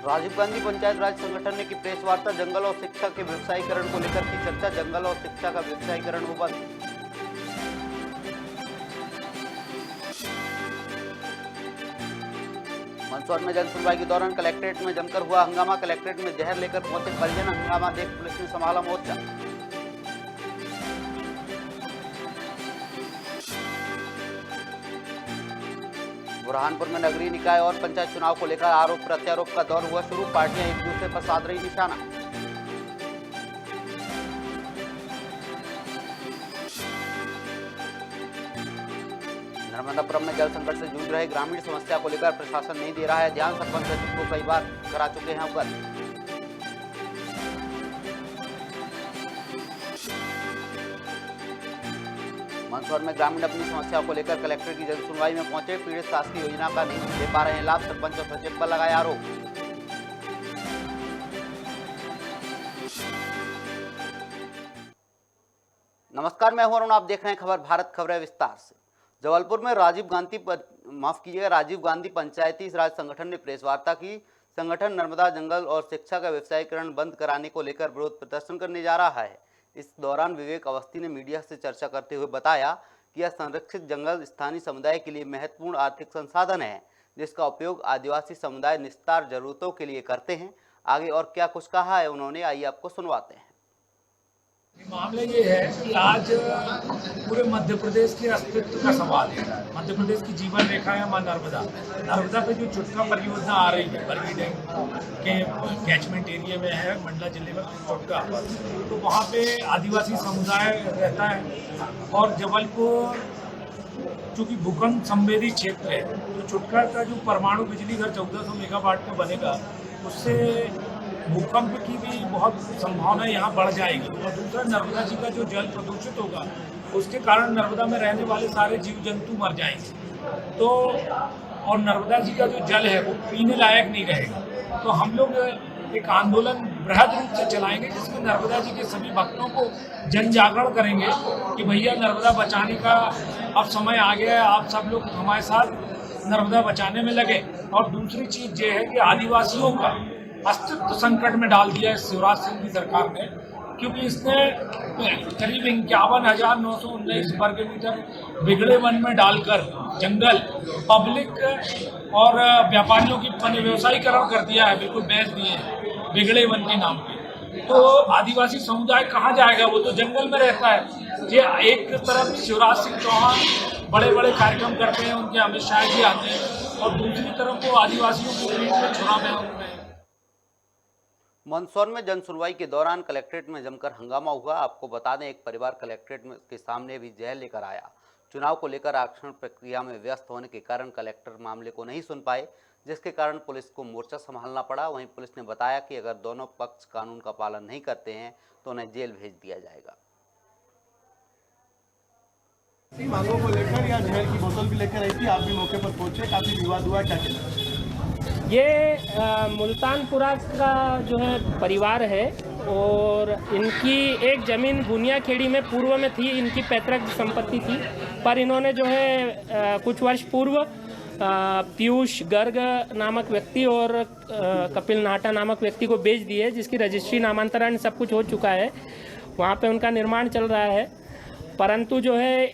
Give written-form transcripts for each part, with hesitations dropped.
राजीव गांधी पंचायत राज संगठन ने की प्रेस वार्ता। जंगल और शिक्षा के व्यवसायीकरण को लेकर की चर्चा। जंगल और शिक्षा का व्यवसायीकरण हो बंद। मंदसौर में जन सुनवाई के दौरान कलेक्ट्रेट में जमकर हुआ हंगामा। कलेक्ट्रेट में जहर लेकर पहुंचे परिजन। हंगामा देख पुलिस ने संभाला मोर्चा। बुरहानपुर में नगरीय निकाय और पंचायत चुनाव को लेकर आरोप प्रत्यारोप का दौर हुआ शुरू। पार्टियां एक दूसरे पर साध रही निशाना। नर्मदापुरम में जल संकट से जूझ रहे ग्रामीण। समस्या को लेकर प्रशासन नहीं दे रहा है ध्यान। सरपंच सचिव को कई बार करा चुके हैं अवगत। मंदसौर में ग्रामीण अपनी समस्याओं को लेकर कलेक्टर की जन सुनवाई में पहुंचे। पीड़ित शासकीय योजना का नहीं ले पा रहे हैं लाभ। सरपंच और सचिव पर लगाए आरोप। नमस्कार, मैं हूं अरुण, आप देख रहे हैं खबर भारत। खबरें विस्तार से। जबलपुर में राजीव गांधी पंचायती राज संगठन ने प्रेस वार्ता की। संगठन नर्मदा, जंगल और शिक्षा का व्यवसायीकरण बंद कराने को लेकर विरोध प्रदर्शन करने जा रहा है। इस दौरान विवेक अवस्थी ने मीडिया से चर्चा करते हुए बताया कि यह संरक्षित जंगल स्थानीय समुदाय के लिए महत्वपूर्ण आर्थिक संसाधन है, जिसका उपयोग आदिवासी समुदाय निस्तार जरूरतों के लिए करते हैं। आगे और क्या कुछ कहा है उन्होंने, आइए आपको सुनवाते हैं। मामला ये है कि आज पूरे मध्य प्रदेश के अस्तित्व का सवाल है। मध्य प्रदेश की जीवन रेखा है मां नर्मदा। नर्मदा पे जो चुटका परियोजना आ रही है बरगी डैम के कैचमेंट एरिया में है, मंडला जिले में चुटका, तो वहाँ पे आदिवासी समुदाय रहता है। और जबलपुर चूँकि भूकंप संवेदी क्षेत्र है, तो चुटका का जो परमाणु बिजली घर 1400 मेगावाट में बनेगा, उससे भूकंप की भी बहुत संभावना यहाँ बढ़ जाएगी। और दूसरा, नर्मदा जी का जो जल प्रदूषित होगा उसके कारण नर्मदा में रहने वाले सारे जीव जंतु मर जाएंगे। तो और नर्मदा जी का जो जल है वो पीने लायक नहीं रहेगा। तो हम लोग एक आंदोलन बृहद रूप से चलाएंगे, जिसमें नर्मदा जी के सभी भक्तों को जन जागरण करेंगे कि भैया नर्मदा बचाने का अब समय आ गया है, आप सब लोग हमारे साथ नर्मदा बचाने में लगे। और दूसरी चीज़ ये है कि आदिवासियों का अस्तित्व संकट में डाल दिया है शिवराज सिंह की सरकार ने, क्योंकि इसने करीब 51,919 वर्ग मीटर बिगड़े वन में डालकर जंगल पब्लिक और व्यापारियों की व्यवसायीकरण कर दिया है, बिल्कुल बेच दिए हैं बिगड़े वन के नाम पे। तो आदिवासी समुदाय कहाँ जाएगा, वो तो जंगल में रहता है। ये एक तरफ शिवराज सिंह चौहान बड़े बड़े कार्यक्रम करते हैं, उनके अमित शाह जी आते हैं, और दूसरी तरफ वो आदिवासियों के पीठ में छुरा में। मंदसौर में जन सुनवाई के दौरान कलेक्ट्रेट में जमकर हंगामा हुआ। आपको बता दें, एक परिवार कलेक्ट्रेट के सामने भी जहर लेकर आया। चुनाव को लेकर आरक्षण प्रक्रिया में व्यस्त होने के कारण कलेक्टर मामले को नहीं सुन पाए, जिसके कारण पुलिस को मोर्चा संभालना पड़ा। वहीं पुलिस ने बताया कि अगर दोनों पक्ष कानून का पालन नहीं करते हैं तो उन्हें जेल भेज दिया जाएगा। मांगों को लेकर या जहर की बोतल भी लेकर आई थी, आप भी मौके पर पहुंचे, काफी विवाद हुआ, क्या कहना? ये मुल्तानपुरा का जो है परिवार है, और इनकी एक ज़मीन बुनियाखेड़ी में पूर्व में थी, इनकी पैतृक संपत्ति थी, पर इन्होंने जो है कुछ वर्ष पूर्व पीयूष गर्ग नामक व्यक्ति और कपिल नाटा नामक व्यक्ति को बेच दी है, जिसकी रजिस्ट्री नामांतरण सब कुछ हो चुका है। वहाँ पे उनका निर्माण चल रहा है, परंतु जो है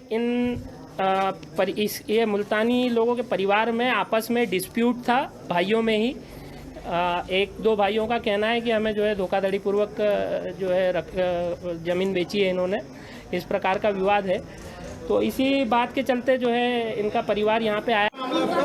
ये मुल्तानी लोगों के परिवार में आपस में डिस्प्यूट था, भाइयों में ही। एक दो भाइयों का कहना है कि हमें जो है धोखाधड़ी पूर्वक जो है ज़मीन बेची है इन्होंने, इस प्रकार का विवाद है। तो इसी बात के चलते जो है इनका परिवार यहाँ पे आया।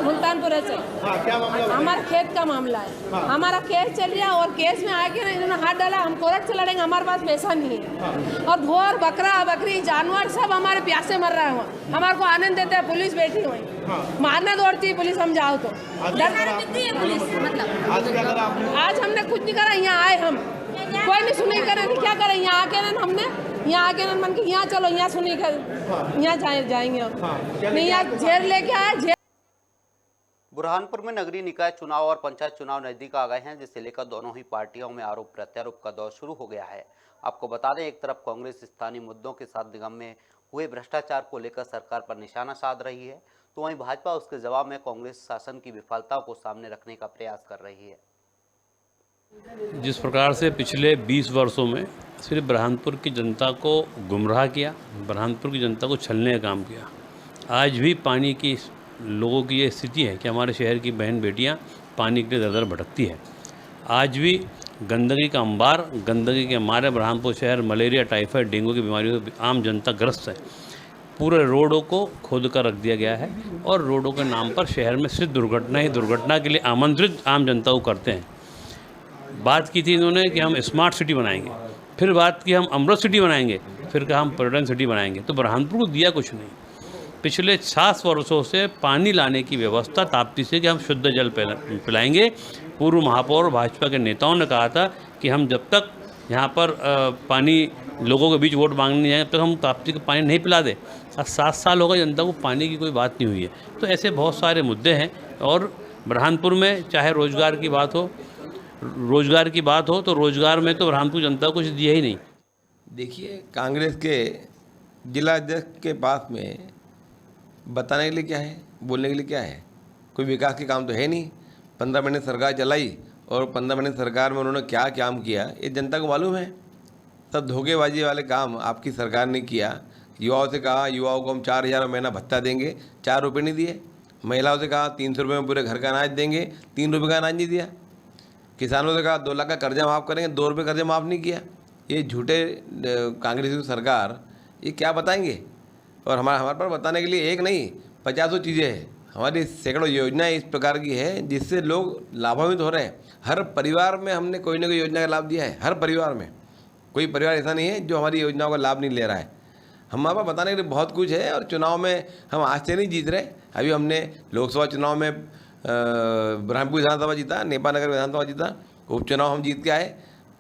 मुल्तानपुरा से क्या मामला? हमारा खेत का मामला है। हमारा केस चल रहा है और केस में आके ना इन्होंने हाथ डाला, हम कोर्ट से लड़ेंगे, हमारे पास पैसा नहीं है। और ढोर बकरा बकरी जानवर सब हमारे प्यासे मर रहे हैं, हमारे को आनंद देते हैं। पुलिस बैठी हुई मारना दौड़ती है पुलिस, हम जाओ तो पुलिस। मतलब आज हमने कुछ नहीं करा, यहाँ आए हम, कोई नहीं सुनी करे, क्या करें। यहाँ आके ना हमने यहाँ आके मन के यहाँ चलो, यहाँ सुनी कर यहाँ जाएंगे नहीं, यहाँ झेर लेके आए। बुरहानपुर में नगरीय निकाय चुनाव और पंचायत चुनाव नजदीक आ गए हैं, जिसे लेकर दोनों ही पार्टियों में आरोप प्रत्यारोप का दौर शुरू हो गया है। आपको बता दें, एक तरफ कांग्रेस स्थानीय मुद्दों के साथ निगम में हुए भ्रष्टाचार को लेकर सरकार पर निशाना साध रही है, तो वहीं भाजपा उसके जवाब में कांग्रेस शासन की विफलताओं को सामने रखने का प्रयास कर रही है। जिस प्रकार से पिछले 20 वर्षों में सिर्फ बुरहानपुर की जनता को गुमराह किया, बुरहानपुर की जनता को छलने का काम किया, आज भी पानी की लोगों की ये स्थिति है कि हमारे शहर की बहन बेटियां पानी के लिए दर दर भटकती है। आज भी गंदगी का अंबार, गंदगी के मारे बुरहानपुर शहर मलेरिया, टाइफाइड, डेंगू की बीमारियों से आम जनता ग्रस्त है। पूरे रोडों को खोद कर रख दिया गया है और रोडों के नाम पर शहर में सिर्फ दुर्घटना ही दुर्घटना के लिए आमंत्रित आम जनता को करते हैं। बात की थी इन्होंने कि हम स्मार्ट सिटी बनाएंगे, फिर बात की हम अमृत सिटी बनाएंगे, फिर कहा हम पर्यटन सिटी बनाएंगे। तो बुरहानपुर को दिया कुछ नहीं। पिछले 60 वर्षों से पानी लाने की व्यवस्था ताप्ती से कि हम शुद्ध जल पिलाएंगे। पूर्व महापौर भाजपा के नेताओं ने कहा था कि हम जब तक यहाँ पर पानी लोगों के बीच वोट मांगने नहीं जाएंगे तब तक हम ताप्ती को पानी नहीं पिला दे। 7 साल हो गए जनता को पानी की कोई बात नहीं हुई है। तो ऐसे बहुत सारे मुद्दे हैं और बुरहानपुर में चाहे रोज़गार की बात हो तो रोज़गार में तो बुरहानपुर जनता को कुछ दिया ही नहीं। देखिए, कांग्रेस के जिला अध्यक्ष के पास में बताने के लिए क्या है, बोलने के लिए क्या है? कोई विकास के काम तो है नहीं। 15 महीने सरकार चलाई और 15 महीने सरकार में उन्होंने क्या काम किया ये जनता को मालूम है। सब धोखेबाजी वाले काम आपकी सरकार ने किया। युवाओं से कहा युवाओं को हम 4,000 महीना भत्ता देंगे, 4 रुपये नहीं दिए। महिलाओं से कहा 300 रुपये में पूरे घर का अनाज देंगे, 3 रुपये का अनाज नहीं दिया। किसानों से कहा 2 लाख का कर्जा माफ़ करेंगे, 2 रुपये कर्जा माफ़ नहीं किया। ये झूठे कांग्रेस की सरकार ये क्या बताएंगे? और हमारे पर बताने के लिए एक नहीं 50 चीज़ें हैं। हमारी सैकड़ों योजनाएं इस प्रकार की है जिससे लोग लाभान्वित हो रहे हैं। हर परिवार में हमने कोई ना कोई योजना का लाभ दिया है। हर परिवार में कोई परिवार ऐसा नहीं है जो हमारी योजनाओं का लाभ नहीं ले रहा है। हमारे पास बताने के लिए बहुत कुछ है और चुनाव में हम आज से नहीं जीत रहे। अभी हमने लोकसभा चुनाव में बुरहानपुर विधानसभा जीता, नेपाल नगर विधानसभा जीता, उपचुनाव हम जीत के आए।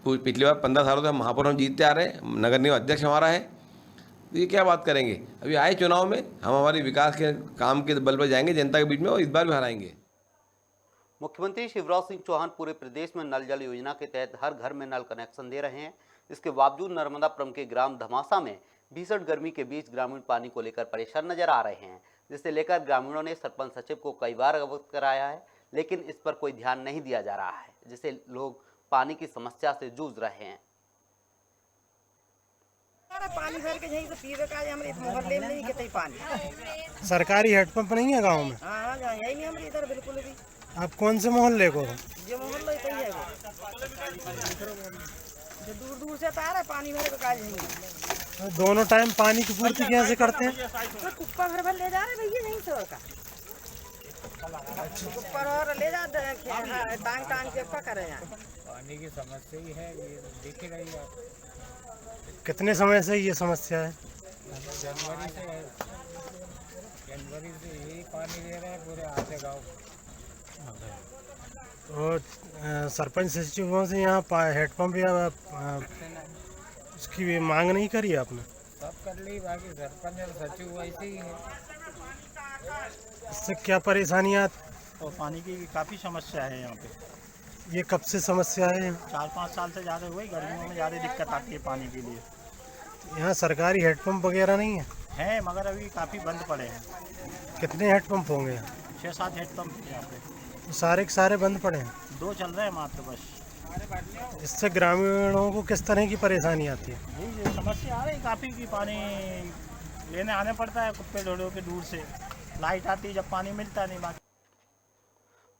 पिछली बार 15 सालों से हम महापौर हम जीतते आ रहे हैं, नगर निगम अध्यक्ष हमारा है। तो ये क्या बात करेंगे? अभी आए चुनाव में हम हमारी विकास के काम के बल पर जाएंगे जनता के बीच में और इस बार भी हराएंगे। मुख्यमंत्री शिवराज सिंह चौहान पूरे प्रदेश में नल जल योजना के तहत हर घर में नल कनेक्शन दे रहे हैं। इसके बावजूद नर्मदापुरम के ग्राम धमासा में भीषण गर्मी के बीच ग्रामीण पानी को लेकर परेशान नजर आ रहे हैं, जिसे लेकर ग्रामीणों ने सरपंच सचिव को कई बार अवगत कराया है, लेकिन इस पर कोई ध्यान नहीं दिया जा रहा है, जिससे लोग पानी की समस्या से जूझ रहे हैं। पानी भर के तो पीवे का हमरे मोहल्ले में नहीं कितने पानी। सरकारी हेडपंप नहीं है गांव में? हाँ, यही नहीं हमारे इधर बिल्कुल भी। आप कौन से मोहल्ले को? जो मोहल्ला ही है वो, जो दूर दूर से आ रहा है पानी भर के काज नहीं। दोनों टाइम पानी की पूर्ति कैसे करते हैं? तो कुप्पा भर ले जा रहे भैया नहीं सो का कुप्पा और ले जाते हैं टांग टांग के पकड़े हैं। पानी की समस्या ही है, ये देखेगा ही आप। कितने समय से ये समस्या है? जनवरी से यही पानी दे रहे हैं पूरे आधे गाँव। और सरपंच सचिवों से यहाँ हेडपंप या उसकी भी मांग नहीं करी आपने? सब कर ली, बाकी सरपंच और सचिव वैसे ही है। इससे क्या परेशानियाँ? तो पानी की काफ़ी समस्या है यहाँ पे। ये कब से समस्या है? 4-5 साल से ज़्यादा हुई। गर्मियों में ज़्यादा दिक्कत आती है पानी के लिए। यहाँ सरकारी हेडपंप वगैरह नहीं है मगर अभी काफ़ी बंद पड़े हैं। कितने हेडपंप होंगे? 6-7 हेडपंप है यहाँ पे। सारे के सारे बंद पड़े हैं? 2 चल रहे हैं मात्र बस। इससे ग्रामीणों को किस तरह की परेशानी आती है? यही समस्या आ रही काफ़ी की पानी लेने आने पड़ता है कुप्पे ढोड़ों के दूर से। लाइट आती है जब पानी मिलता नहीं। बाकी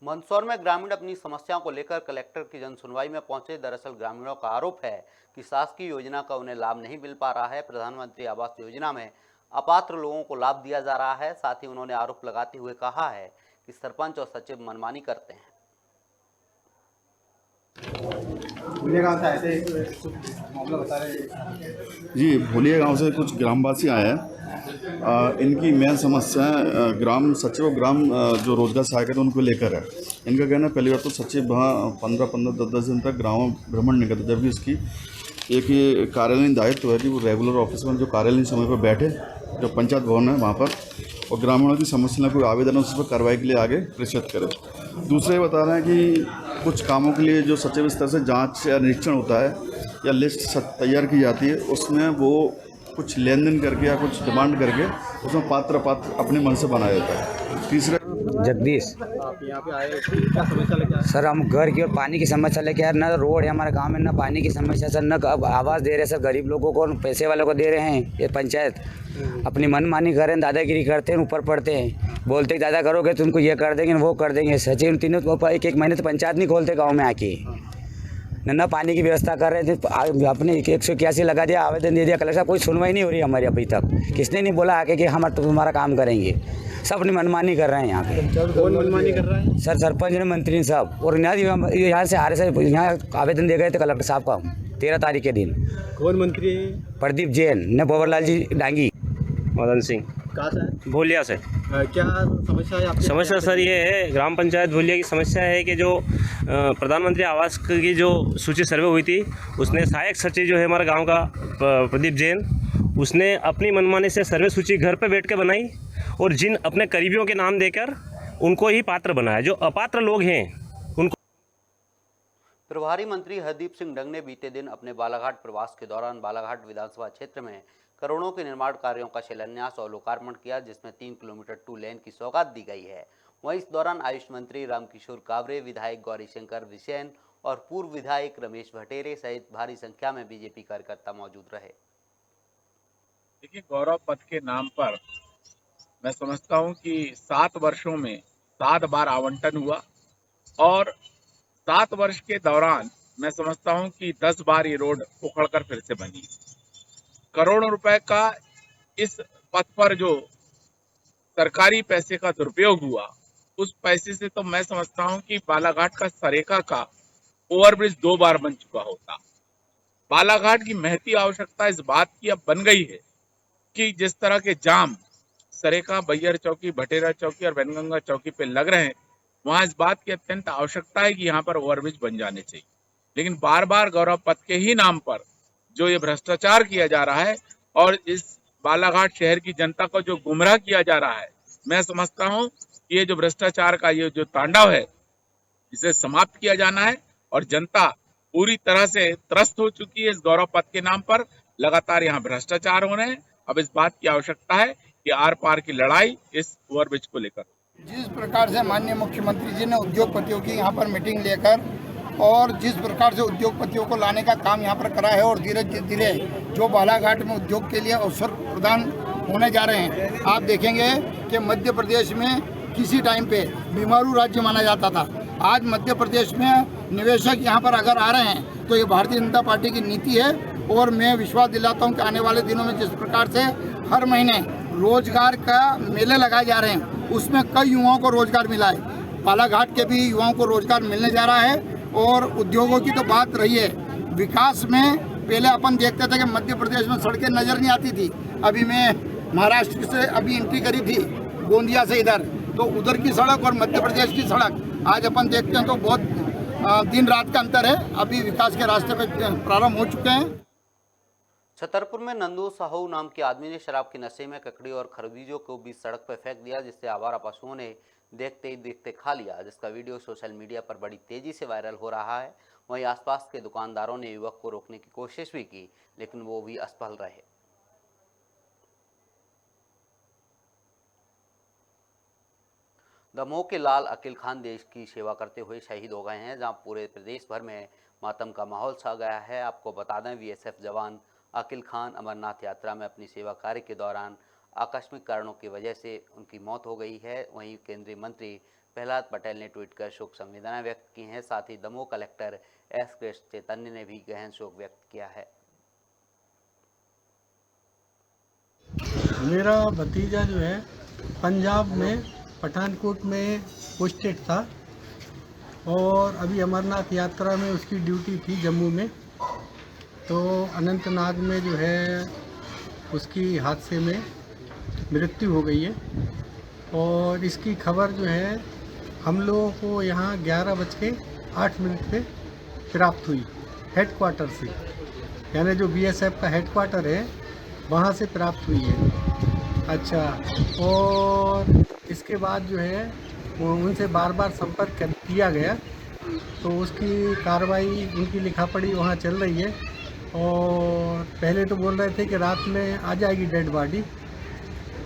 मंदसौर में ग्रामीण अपनी समस्याओं को लेकर कलेक्टर की जनसुनवाई में पहुंचे। दरअसल ग्रामीणों का आरोप है कि शासकीय योजना का उन्हें लाभ नहीं मिल पा रहा है। प्रधानमंत्री आवास योजना में अपात्र लोगों को लाभ दिया जा रहा है। साथ ही उन्होंने आरोप लगाते हुए कहा है कि सरपंच और सचिव मनमानी करते हैं। जी, भोलिया गांव से कुछ ग्रामवासी आए हैं। इनकी मेन समस्या ग्राम सचिव ग्राम जो रोजगार सहायक है उनको लेकर है। इनका कहना है पहली बार तो सचिव वहाँ 15-15, 10-10 दिन तक गाँव भ्रमण नहीं करते, जबकि इसकी एक ये कार्यालयीन दायित्व है कि वो रेगुलर ऑफिस में जो कार्यालयीन समय पर बैठे, जो पंचायत भवन है वहाँ पर, और ग्रामीणों की समस्या कोई आवेदन है उस पर कार्रवाई के लिए आगे प्रेषित करे। दूसरे बता रहे हैं कि कुछ कामों के लिए जो सचिव स्तर से जांच या निरीक्षण होता है या लिस्ट तैयार की जाती है, उसमें वो कुछ लेन देन करके या कुछ डिमांड करके उसमें पात्र अपने मन से बनाया जाता है। तीसरे जगदीश आप यहाँ पे आए क्या समस्या लेके आए? सर हम घर की और पानी की समस्या लेके यार, ना रोड है हमारे गांव में, ना पानी की समस्या सर, न आवाज़ दे रहे सर गरीब लोगों को, पैसे वालों को दे रहे हैं। ये पंचायत अपनी मनमानी कर रहे हैं, दादागिरी करते हैं, ऊपर पड़ते हैं, बोलते हैं ज़्यादा करोगे तो उनको ये कर देंगे वो कर देंगे। सचिन तीनों एक महीने तो पंचायत नहीं खोलते गाँव में आके, ना पानी की व्यवस्था कर रहे थे। अपने 181 लगा दिया, आवेदन दे दिया कलेक्टर, कोई सुनवाई नहीं हो रही हमारी अभी तक। किसने नहीं बोला आके कि हम तुम्हारा काम करेंगे, सब अपनी मनमानी कर रहे हैं यहाँ पे। कौन मनमानी कर रहा है? सर सरपंच ने, मंत्री सब, और यहाँ से आ रहे सर, यहाँ आवेदन दे गए थे कलेक्टर साहब का 13 तारीख के दिन। कौन मंत्री है? प्रदीप जैन ने, भंवरलाल जी डांगी। मदन सिंह कहाँ से है? भूलिया से। क्या समस्या है आपकी? समस्या सर ये है, ग्राम पंचायत भूलिया की समस्या है कि जो प्रधानमंत्री आवास की जो सूची सर्वे हुई थी, उसने सहायक सचिव जो है हमारे गांव का प्रदीप जैन, उसने अपनी मनमानी से सर्वे सूची घर पे बैठ के बनाई और जिन अपने करीबियों के नाम देकर उनको ही पात्र बनाया। जो अपात्र लोग हैं उनको। प्रभारी मंत्री हरदीप सिंह डंग ने बीते दिन अपने बालाघाट प्रवास के दौरान बालाघाट विधानसभा क्षेत्र में करोड़ों के निर्माण कार्यों का शिलान्यास और लोकार्पण किया, जिसमें 3 किलोमीटर 2 लेन की सौगात दी गई है। वहीं इस दौरान आयुष मंत्री रामकिशोर कावरे, विधायक गौरीशंकर विशेन और पूर्व विधायक रमेश भटेरे सहित भारी संख्या में बीजेपी कार्यकर्ता मौजूद रहे। देखिए, गौरव पथ के नाम पर मैं समझता हूं कि 7 वर्षों में 7 बार आवंटन हुआ और 7 वर्ष के दौरान मैं समझता हूं कि 10 बार ये रोड उखड़कर फिर से बनी। करोड़ों रुपए का इस पथ पर जो सरकारी पैसे का दुरुपयोग हुआ, उस पैसे से तो मैं समझता हूं कि बालाघाट का सरेका का ओवरब्रिज 2 बार बन चुका होता। बालाघाट की महती आवश्यकता इस बात की अब बन गई है कि जिस तरह के जाम सरेका, बैयर चौकी, भटेरा चौकी और वैनगंगा चौकी पे लग रहे हैं, वहां इस बात की अत्यंत आवश्यकता है कि यहाँ पर ओवरब्रिज बन जाने चाहिए। लेकिन बार बार गौरव पथ के ही नाम पर जो ये भ्रष्टाचार किया जा रहा है और इस बालाघाट शहर की जनता को जो गुमराह किया जा रहा है, मैं समझता हूं कि ये जो भ्रष्टाचार का ये जो तांडव है, इसे समाप्त किया जाना है। और जनता पूरी तरह से त्रस्त हो चुकी है इस गौरव पथ के नाम पर। लगातार यहाँ भ्रष्टाचार हो रहे हैं। अब इस बात की आवश्यकता है कि आर पार की लड़ाई इस ओवरब्रिज को लेकर। जिस प्रकार से माननीय मुख्यमंत्री जी ने उद्योगपतियों की यहाँ पर मीटिंग लेकर और जिस प्रकार से उद्योगपतियों को लाने का काम यहाँ पर करा है और धीरे धीरे जो बालाघाट में उद्योग के लिए अवसर प्रदान होने जा रहे हैं, आप देखेंगे कि मध्य प्रदेश में किसी टाइम पे बीमारू राज्य माना जाता था। आज मध्य प्रदेश में निवेशक यहाँ पर अगर आ रहे हैं तो ये भारतीय जनता पार्टी की नीति है। और मैं विश्वास दिलाता हूँ कि आने वाले दिनों में जिस प्रकार से हर महीने रोजगार का मेले लगाए जा रहे हैं, उसमें कई युवाओं को रोजगार मिला है। बालाघाट के भी युवाओं को रोजगार मिलने जा रहा है। और उद्योगों की तो बात रही है, विकास में पहले अपन देखते थे कि मध्य प्रदेश में सड़कें नज़र नहीं आती थी। अभी मैं महाराष्ट्र से अभी एंट्री करी थी गोंदिया से इधर, तो उधर की सड़क और मध्य प्रदेश की सड़क आज अपन देखते हैं तो बहुत दिन रात का अंतर है। अभी विकास के रास्ते पे प्रारंभ हो चुके हैं। छतरपुर में नंदू साहू नाम के आदमी ने शराब के नशे में ककड़ी और खरबूजों को बीच सड़क पर फेंक दिया, जिससे आवारा पशुओं ने देखते ही देखते खा लिया, जिसका वीडियो सोशल मीडिया पर बड़ी तेजी से वायरल हो रहा है। वहीं आसपास के दुकानदारों ने युवक को रोकने की कोशिश भी की, लेकिन वो भी असफल रहे। दमोह के लाल अकील खान देश की सेवा करते हुए शहीद हो गए हैं, जहां पूरे प्रदेश भर में मातम का माहौल छा गया है। आपको बता दें, बीएसएफ जवान अकील खान अमरनाथ यात्रा में अपनी सेवा कार्य के दौरान आकस्मिक कारणों की वजह से उनकी मौत हो गई है। वहीं केंद्रीय मंत्री प्रहलाद पटेल ने ट्वीट कर शोक संवेदना व्यक्त की है। साथ ही दमोह कलेक्टर एस कृष्ण चैतन्य ने भी गहन शोक व्यक्त किया है। मेरा भतीजा जो है पंजाब में पठानकोट में पोस्टेड था और अभी अमरनाथ यात्रा में उसकी ड्यूटी थी जम्मू में। तो अनंतनाग में जो है उसकी हादसे में मृत्यु हो गई है। और इसकी खबर जो है हम लोगों को यहाँ 11:08 पे प्राप्त हुई हेडक्वार्टर से, यानी जो बीएसएफ का हेडक्वार्टर है वहाँ से प्राप्त हुई है। अच्छा, और इसके बाद जो है वो उनसे बार बार संपर्क किया गया, तो उसकी कार्रवाई उनकी लिखापढ़ी वहाँ चल रही है। और पहले तो बोल रहे थे कि रात में आ जाएगी डेड बॉडी,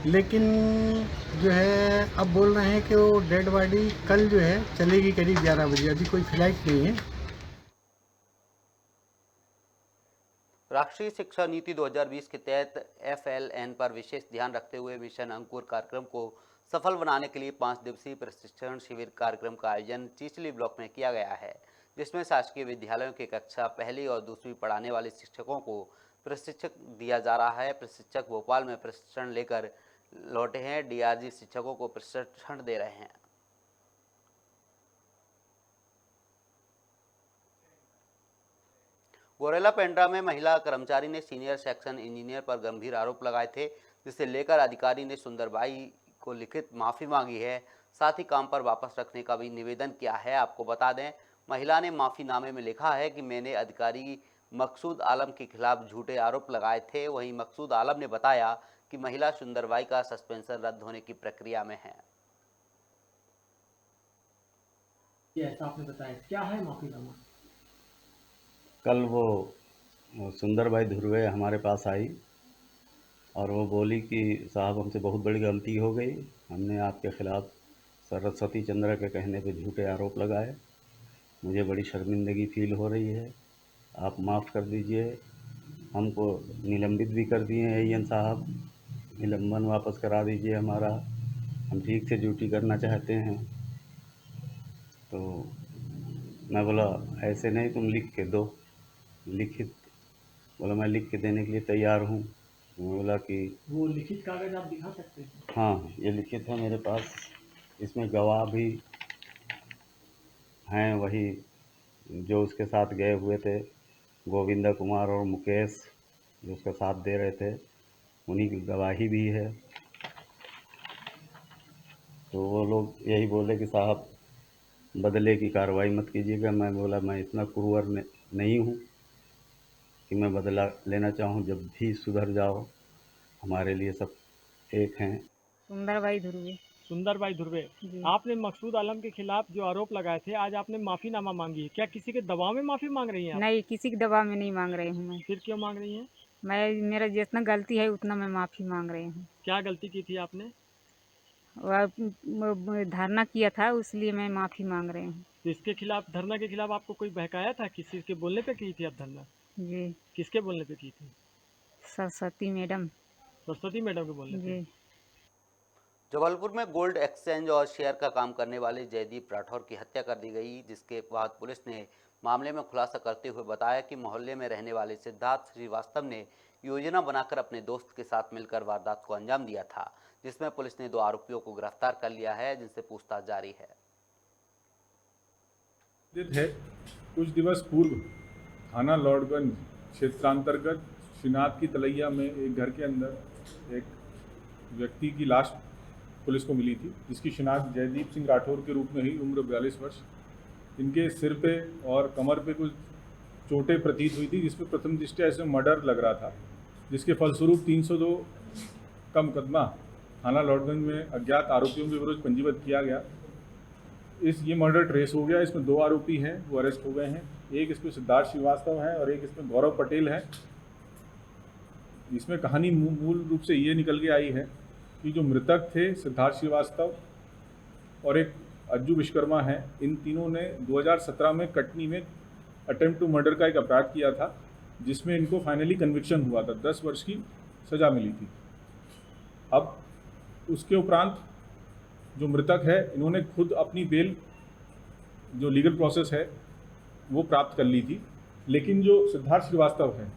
लेकिन जो है अब बोल रहे हैं कि वो डेड बॉडी कल जो है चलेगी करीब 11 बजे। अभी कोई फ्लाइट नहीं है। राष्ट्रीय शिक्षा नीति 2020 के तहत FLN पर विशेष ध्यान रखते हुए मिशन अंकुर कार्यक्रम को सफल बनाने के लिए 5 दिवसीय प्रशिक्षण शिविर कार्यक्रम का आयोजन चिचली ब्लॉक में किया गया है, जिसमें शासकीय विद्यालयों की कक्षा पहली और दूसरी पढ़ाने वाले शिक्षकों को प्रशिक्षण दिया जा रहा है। प्रशिक्षक भोपाल में प्रशिक्षण लेकर लौटे हैं। DRG शिक्षकों को प्रशिक्षण दे रहे हैं। गोरेला पेंड्रा में महिला कर्मचारी ने सीनियर सेक्शन इंजीनियर पर गंभीर आरोप लगाए थे, जिसे लेकर अधिकारी ने सुंदरबाई को लिखित माफ़ी मांगी है। साथ ही काम पर वापस रखने का भी निवेदन किया है। आपको बता दें, महिला ने माफ़ीनामे में लिखा है कि मैंने अधिकारी मकसूद आलम के खिलाफ झूठे आरोप लगाए थे। वहीं मकसूद आलम ने बताया कि महिला सुंदरबाई का सस्पेंशन रद्द होने की प्रक्रिया में है। ऐसा आपने बताया, क्या है माफ़ीनामा? कल वो सुंदरबाई धुर्वे हमारे पास आई और वो बोली कि साहब हमसे बहुत बड़ी गलती हो गई, हमने आपके ख़िलाफ़ सरस्वती चंद्र के कहने पे झूठे आरोप लगाए, मुझे बड़ी शर्मिंदगी फील हो रही है, आप माफ़ कर दीजिए। हमको निलंबित भी कर दिए हैं AN साहब, निलंबन वापस करा दीजिए हमारा, हम ठीक से ड्यूटी करना चाहते हैं। तो मैं बोला ऐसे नहीं, तुम लिख के दो, लिखित। बोला मैं लिख के देने के लिए तैयार हूँ। मैं बोला कि वो लिखित कागज़ आप दिखा सकते हैं? हाँ, ये लिखित है मेरे पास, इसमें गवाह भी हैं वही जो उसके साथ गए हुए थे, गोविंदा कुमार और मुकेश जो उसका साथ दे रहे थे, उन्हीं की गवाही भी है। तो वो लोग यही बोले कि साहब बदले की कार्रवाई मत कीजिएगा। मैं बोला मैं इतना क्रूर नहीं हूँ कि मैं बदला लेना चाहूँ, जब भी सुधर जाओ, हमारे लिए सब एक हैं। सुंदरबाई धुर्वे, आपने मकसूद आलम के खिलाफ जो आरोप लगाए थे, आज आपने माफ़ीनामा मांगी है, क्या किसी के दबाव में माफ़ी मांग रही हैं आप? नहीं, किसी के दबाव में नहीं मांग रही हूँ मैं। फिर क्यों मांग रही हैं? मेरा जितना गलती है उतना मैं माफ़ी मांग रही हूँ। क्या गलती की थी आपने? धरना किया था, इसलिए मैं माफ़ी मांग रही हूँ। तो इसके खिलाफ, धरना के खिलाफ आपको कोई बहकाया था? किसी के बोलने पे की थी आप धरना? जी। किसके बोलने पे की थी? सरस्वती मैडम के बोलने पे। जबलपुर में गोल्ड एक्सचेंज और शेयर का काम करने वाले जयदीप राठौर की हत्या कर दी गई, जिसके बाद पुलिस ने मामले में खुलासा करते हुए बताया कि मोहल्ले में रहने वाले सिद्धार्थ श्रीवास्तव ने योजना बनाकर अपने दोस्त के साथ मिलकर वारदात को अंजाम दिया था, जिसमें पुलिस ने 2 आरोपियों को गिरफ्तार कर लिया है, जिनसे पूछताछ जारी है। कुछ दिवस पूर्व थाना लॉर्डगंज क्षेत्रांतर्गत श्रीनाथ की तलैया में एक घर के अंदर एक व्यक्ति की लाश पुलिस को मिली थी, जिसकी शिनाख्त जयदीप सिंह राठौर के रूप में हुई, उम्र 42 वर्ष। इनके सिर पे और कमर पे कुछ चोटें प्रतीत हुई थी, जिसपे प्रथम दृष्टया ऐसे मर्डर लग रहा था, जिसके फलस्वरूप 302 का मुकदमा थाना लॉर्डगंज में अज्ञात आरोपियों के विरुद्ध पंजीबद्ध किया गया। ये मर्डर ट्रेस हो गया। इसमें 2 आरोपी हैं, वो अरेस्ट हो गए हैं। एक इसमें सिद्धार्थ श्रीवास्तव है और एक इसमें गौरव पटेल है। इसमें कहानी मूल रूप से ये निकल के आई है कि जो मृतक थे सिद्धार्थ श्रीवास्तव और एक अज्जू विश्वकर्मा है, इन तीनों ने 2017 में कटनी में अटेम्प्ट टू मर्डर का एक अपराध किया था, जिसमें इनको फाइनली कन्विक्शन हुआ था, 10 वर्ष की सज़ा मिली थी। अब उसके उपरांत जो मृतक है, इन्होंने खुद अपनी बेल, जो लीगल प्रोसेस है, वो प्राप्त कर ली थी, लेकिन जो सिद्धार्थ श्रीवास्तव है,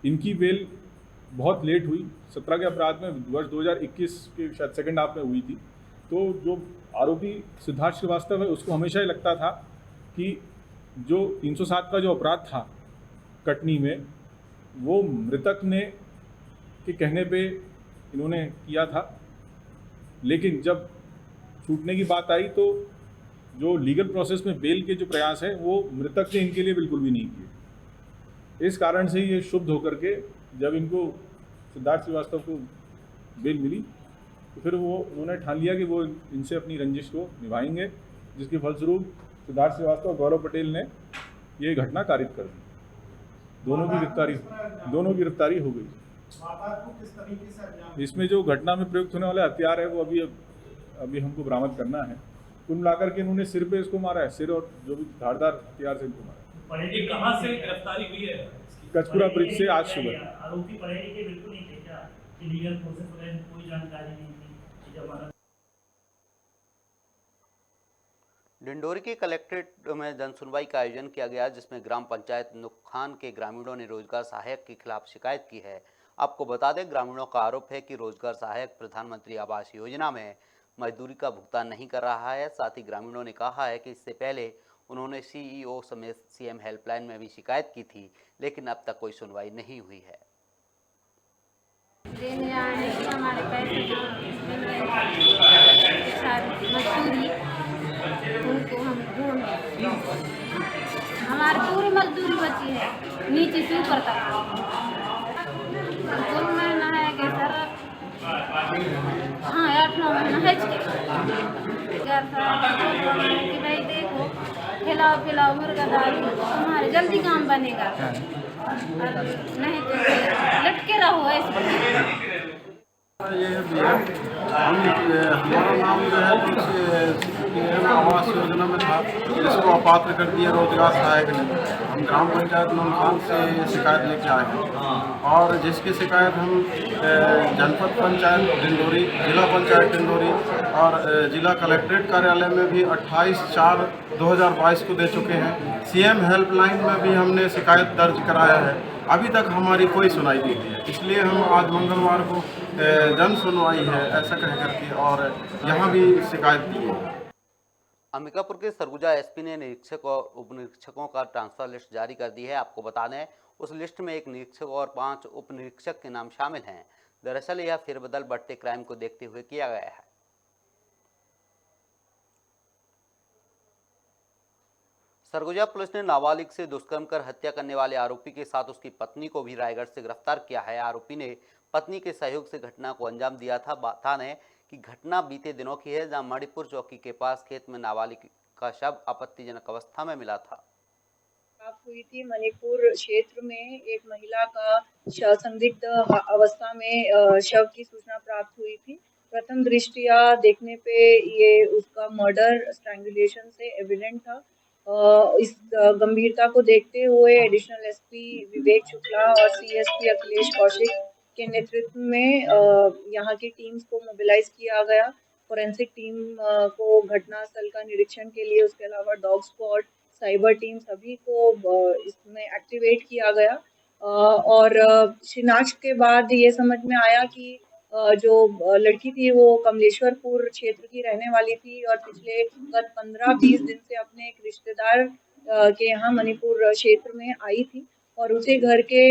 इनकी बेल बहुत लेट हुई। 17 के अपराध में वर्ष 2021 के शायद सेकेंड हाफ में हुई थी। तो जो आरोपी सिद्धार्थ श्रीवास्तव है, उसको हमेशा ही लगता था कि जो 307 का जो अपराध था कटनी में, वो मृतक ने के कहने पे इन्होंने किया था, लेकिन जब छूटने की बात आई तो जो लीगल प्रोसेस में बेल के जो प्रयास हैं, वो मृतक ने इनके लिए बिल्कुल भी नहीं किए। इस कारण से ये शुद्ध होकर के जब इनको सिद्धार्थ श्रीवास्तव को बेल मिली, तो फिर उन्होंने ठान लिया कि वो इनसे अपनी रंजिश को निभाएंगे, जिसके फलस्वरूप सिद्धार्थ श्रीवास्तव और गौरव पटेल ने ये घटना कारित कर दी। दोनों की गिरफ्तारी हो गई। किस तरीके से अंजाम इसमें जो घटना में प्रयुक्त होने वाला हथियार है वो अभी हमको बरामद करना है। कुल मिलाकर के इन्होंने सिर पे इसको मारा है, सिर और जो भी धारदार हथियार से इनको मारा है। ये कहाँ से गिरफ्तारी हुई है? कचपुरा ब्रिज से आज सुबह। आरोपी परेडी के बिल्कुल नहीं थे क्या? कि लीगल प्रोसेस वगैरह कोई जानकारी नहीं थी जब डिंडोरी के कलेक्ट्रेट में जनसुनवाई का आयोजन किया गया, जिसमें ग्राम पंचायत नुकखान के ग्रामीणों ने रोजगार सहायक के खिलाफ शिकायत की है। आपको बता दें, ग्रामीणों का आरोप है कि रोजगार सहायक प्रधानमंत्री आवास योजना में मजदूरी का भुगतान नहीं कर रहा है। साथ ही ग्रामीणों ने कहा है कि इससे पहले उन्होंने सीईओ समेत सीएम हेल्पलाइन में भी शिकायत की थी, लेकिन अब तक कोई सुनवाई नहीं हुई है। हमारे पैसे मजदूरी उनको हम ढूंढ, हमारी पूरी मजदूरी बची है नीचे से ऊपर तक। कुल महीना है कि सर, हाँ 8-9 महीना है कि भाई देखो खिलाओ मुर्गा दारू, हमारे जल्दी काम बनेगा, नहीं तो लटके रहो ऐसे। ये है भैया, हमारा नाम जो है पीएम आवास योजना में था, जिसको अपात्र कर दिया रोजगार सहायक ने। हम ग्राम पंचायत नुकखान से शिकायत लेके आए हैं और जिसकी शिकायत हम जनपद पंचायत डिंडोरी, जिला पंचायत डिंडोरी और जिला कलेक्ट्रेट कार्यालय में भी 28/4/2022 को दे चुके हैं। सीएम हेल्पलाइन में भी हमने शिकायत दर्ज कराया है। अभी तक हमारी कोई सुनाई नहीं हुई है, इसलिए हम आज मंगलवार को जन सुनवाई है ऐसा कह करके और यहाँ भी शिकायत दी है। अंबिकापुर के सरगुजा एसपी ने निरीक्षक और उप निरीक्षकों का ट्रांसफर लिस्ट जारी कर दी है। आपको बता दें, उस लिस्ट में एक निरीक्षक और 5 उप निरीक्षक के नाम शामिल हैं। दरअसल यह फेरबदल बढ़ते क्राइम को देखते हुए किया गया है। सरगुजा पुलिस ने नाबालिग से दुष्कर्म कर हत्या करने वाले आरोपी के साथ उसकी पत्नी को भी रायगढ़ से गिरफ्तार किया है। आरोपी ने पत्नी के सहयोग से घटना को अंजाम दिया था। बता दें कि घटना बीते दिनों की है, जहां मणिपुर चौकी के पास खेत में नाबालिग का शव आपत्तिजनक अवस्था में मिला था। प्राप्त हुई थी मणिपुर क्षेत्र में एक महिला का संदिग्ध अवस्था में शव की सूचना प्राप्त हुई थी। प्रथम दृष्टया देखने पे ये उसका मर्डर स्ट्रैंगुलेशन से एविडेंट था। इस गंभीरता को देखते हुए एडिशनल एसपी विवेक शुक्ला और सीएसपी अखिलेश कौशिक के नेतृत्व में यहाँ की टीम्स को मोबिलाइज किया गया। फोरेंसिक टीम को घटनास्थल का निरीक्षण के लिए, उसके अलावा डॉग स्क्वाड, साइबर टीम सभी को इसमें एक्टिवेट किया गया और शिनाख्त के बाद ये समझ में आया कि जो लड़की थी वो कमलेश्वरपुर क्षेत्र की रहने वाली थी और पिछले 15-20 दिन से अपने एक रिश्तेदार के यहाँ मणिपुर क्षेत्र में आई थी और उसी घर के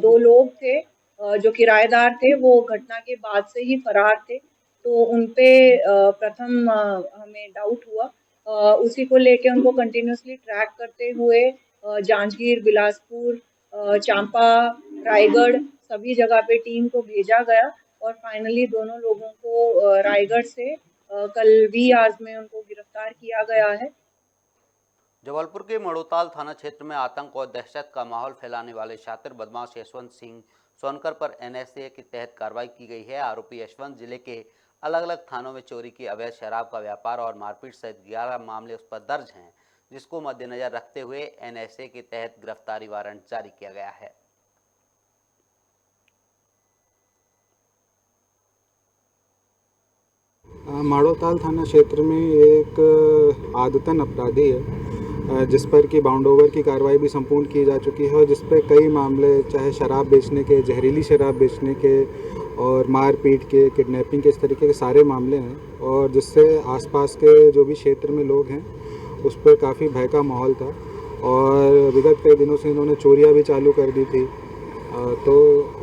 2 लोग थे जो किराएदार थे, वो घटना के बाद से ही फरार थे। तो उनपे प्रथम हमें डाउट हुआ। उसी को लेके उनको कंटिन्यूसली ट्रैक करते हुए जांजगीर, बिलासपुर, चांपा, रायगढ़ सभी जगह पे टीम को भेजा गया और फाइनली दोनों लोगों को रायगढ़ से कल 20 आवर्स में उनको गिरफ्तार किया गया है। जबलपुर के मड़ोताल थाना क्षेत्र में आतंक और दहशत का माहौल फैलाने वाले शातिर बदमाश यशवंत सिंह सोनकर पर एनएसए के तहत कार्रवाई की गई है। आरोपी यशवंत जिले के अलग अलग थानों में चोरी की, अवैध शराब का व्यापार और मारपीट सहित 11 मामले उस पर दर्ज हैं, जिसको मद्देनजर रखते हुए एनएसए के तहत गिरफ्तारी वारंट जारी किया गया है। माड़ोताल थाना क्षेत्र में एक आदतन अपराधी है जिस पर कि बाउंड ओवर की कार्रवाई भी संपूर्ण की जा चुकी है और जिस पर कई मामले, चाहे शराब बेचने के, जहरीली शराब बेचने के और मारपीट के, किडनैपिंग के, इस तरीके के सारे मामले हैं और जिससे आसपास के जो भी क्षेत्र में लोग हैं उस पर काफ़ी भय का माहौल था और विगत कई दिनों से इन्होंने चोरियाँ भी चालू कर दी थी। तो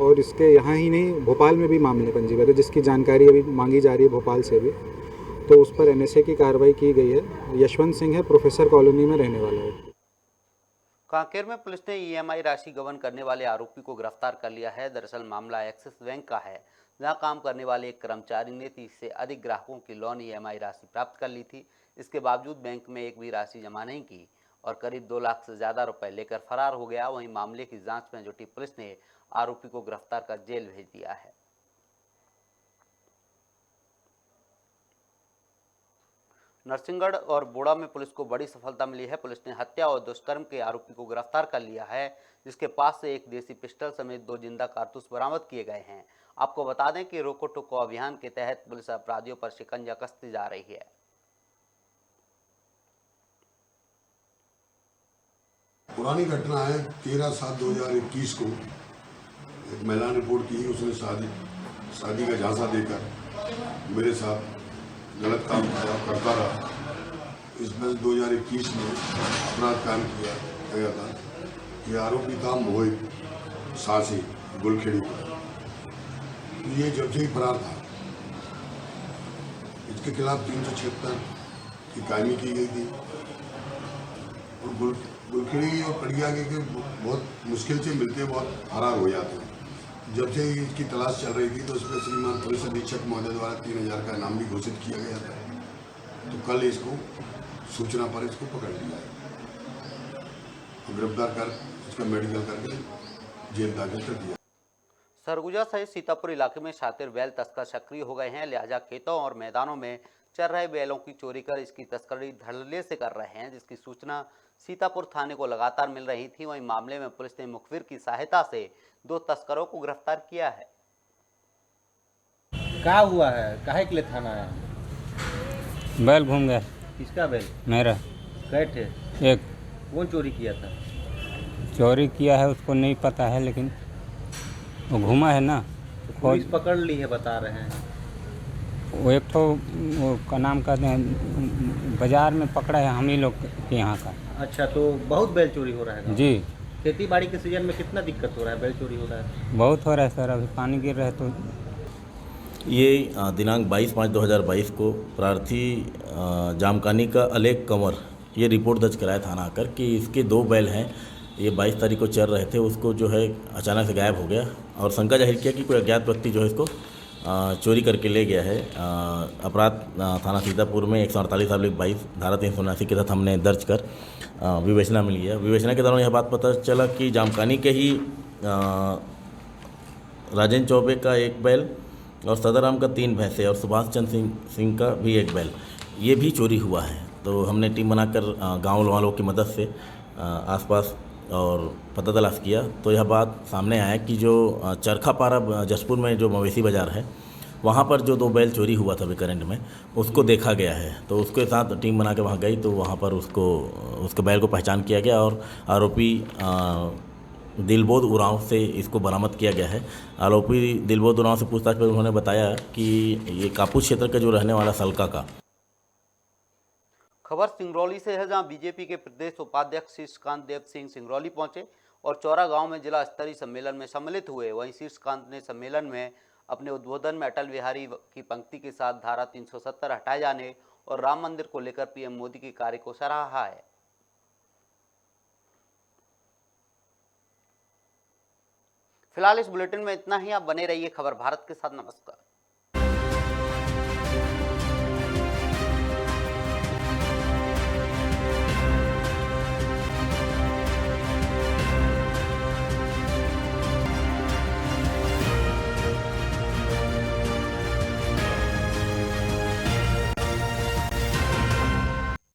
और इसके यहाँ ही नहीं, भोपाल में भी मामले पंजीबद्ध है जिसकी जानकारी अभी मांगी जा रही है भोपाल से भी, तो उस पर एनएसए की कार्रवाई की गई है। यशवंत सिंह है, प्रोफेसर कॉलोनी में रहने वाला है। कांकेर में पुलिस ने ईएमआई राशि गबन करने वाले आरोपी को गिरफ्तार कर लिया है। दरअसल मामला एक्सिस बैंक का है, जहां काम करने वाले एक कर्मचारी ने 30 से अधिक ग्राहकों की लोन ईएमआई राशि प्राप्त कर ली थी। इसके बावजूद बैंक में एक भी राशि जमा नहीं की और करीब 2 लाख से ज्यादा रुपए लेकर फरार हो गया। वहीं मामले की जांच में जुटी पुलिस ने आरोपी को गिरफ्तार कर जेल भेज दिया है। नरसिंहगढ़ और बोड़ा में पुलिस को बड़ी सफलता मिली है। पुलिस ने हत्या और दुष्कर्म के आरोपी को गिरफ्तार कर लिया है, जिसके पास से एक देसी पिस्टल समेत 2 जिंदा कारतूस बरामद किए गए हैं। आपको बता दें कि रोको टोको अभियान के तहत पुलिस अपराधियों पर शिकंजा कसती जा रही है। पुरानी घटना है। 13/7/2021 को एक महिला ने रिपोर्ट की, उसने शादी का झांसा देकर मेरे साथ गलत काम करता रहा। इसमें 2021 में अपराध कायम किया गया था। ये आरोपी था मोहित सासी गुलखेड़ी का। ये जब से ही फरार था। इसके खिलाफ 376 की कायमी की गई थी और गुलखेड़ी और कड़िया के बहुत मुश्किल से मिलते, बहुत फरार हो जाते हैं। जब से इसकी तलाश चल रही थी तो इसमें श्रीमान पुलिस अधीक्षक महोदय द्वारा 3000 का इनाम भी घोषित किया गया था। तो कल इसको सूचना पर इसको पकड़ लिया है और गिरफ्तार कर इसका मेडिकल करके जेल दाखिल कर दिया। सरगुजा सहित सीतापुर इलाके में शातिर बैल तस्कर सक्रिय हो गए हैं। लिहाजा खेतों और मैदानों में चल रहे बैलों की चोरी कर इसकी तस्करी धड़ल्ले से कर रहे हैं, जिसकी सूचना सीतापुर थाने को लगातार मिल रही थी। वहीं मामले में पुलिस ने मुखबिर की सहायता से 2 तस्करों को गिरफ्तार किया है। क्या हुआ है? काहे के लिए थाना आया? बैल घूम गया। किसका बैल? मेरा। कै थे? एक। कौन चोरी किया था? चोरी किया है उसको नहीं पता है, लेकिन वो घूमा है ना। तो पुलिस पकड़ ली है बता रहे हैं। वो एक तो वो का नाम कहते हैं बाजार में पकड़ा है हम ही लोग के यहाँ का। अच्छा, तो बहुत बैल चोरी हो रहा है जी। खेती बाड़ी के सीजन में कितना दिक्कत हो रहा है? बैल चोरी हो रहा है? बहुत हो रहा है सर, अभी पानी गिर रहा है। तो ये दिनांक 22/5/2022 को प्रार्थी जामकानी का अलेक कंवर ये रिपोर्ट दर्ज कराया थाना आकर कि इसके 2 बैल हैं, ये 22 तारीख को चल रहे थे, उसको जो है अचानक से गायब हो गया और शंका जाहिर किया कि कोई अज्ञात व्यक्ति जो है इसको चोरी करके ले गया है। अपराध थाना सीतापुर में 148/22 धारा 379 के तहत हमने दर्ज कर विवेचना में लिया। विवेचना के दौरान यह बात पता चला कि जामकानी के ही राजेंद्र चौबे का 1 बैल और सदराम का 3 भैंसे और सुभाष चंद्र सिंह का भी 1 बैल ये भी चोरी हुआ है। तो हमने टीम बनाकर गाँव वालों की मदद से आसपास और पता तलाश किया तो यह बात सामने आया कि जो चरखापारा जसपुर में जो मवेशी बाज़ार है वहाँ पर जो 2 बैल चोरी हुआ था अभी करंट में, उसको देखा गया है। तो उसके साथ टीम बना के वहाँ गई तो वहाँ पर उसके बैल को पहचान किया गया और आरोपी दिलबोध उरांव से इसको बरामद किया गया है। आरोपी दिलबोध उरांव से पूछताछ पर उन्होंने बताया कि ये कापूस क्षेत्र का जो रहने वाला सलका का। खबर सिंगरौली से है, जहां बीजेपी के प्रदेश उपाध्यक्ष शीर्षकांत देव सिंह सिंगरौली पहुंचे और चौरा गांव में जिला स्तरीय सम्मेलन में सम्मिलित हुए। वहीं शीर्षकांत ने सम्मेलन में अपने उद्बोधन में अटल बिहारी की पंक्ति के साथ धारा 370 हटाए जाने और राम मंदिर को लेकर पीएम मोदी के कार्य को सराहा है। फिलहाल इस बुलेटिन में इतना ही। आप बने रहिए खबर भारत के साथ। नमस्कार।